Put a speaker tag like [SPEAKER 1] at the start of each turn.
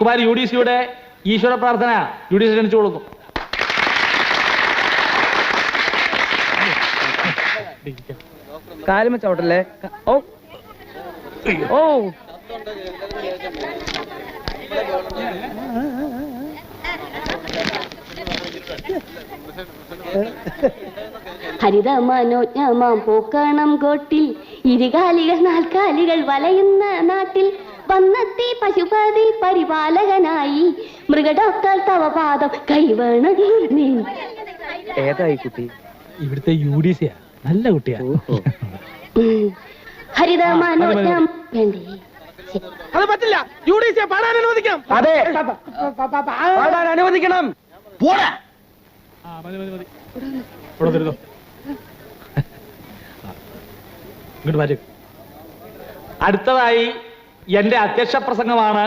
[SPEAKER 1] കുമാരി UDCയുടെ ഈശ്വര പ്രാർത്ഥന UDC ക്ഷണിച്ചു കൊടുക്കും.
[SPEAKER 2] കാലുമ ചവിട്ടല്ലേ? ഓ ഓ
[SPEAKER 3] ഹരിതമനോജ്ഞമാം പൂക്കണം കോട്ടിൽ ഇരുകാലികൾ നാൽക്കാലികൾ വലയുന്ന നാട്ടിൽ വന്നെത്തി പശുപതി പരിപാലകനായി മൃഗഡോക്ടർ തവ പാദം കൈവേണം.
[SPEAKER 2] ഏതായി കുട്ടി?
[SPEAKER 1] ഇവിടുത്തെ UDC നല്ല കുട്ടിയാ.
[SPEAKER 3] ഹരിതമനോജ്ഞം വേണ്ടേ?
[SPEAKER 2] അത് പറ്റില്ല. UDC പാടാൻ അനുവദിക്കണം. അതെ, പാടാൻ അനുവദിക്കണം. പോടാ.
[SPEAKER 1] അടുത്തതായി എന്റെ അധ്യക്ഷ പ്രസംഗമാണ്.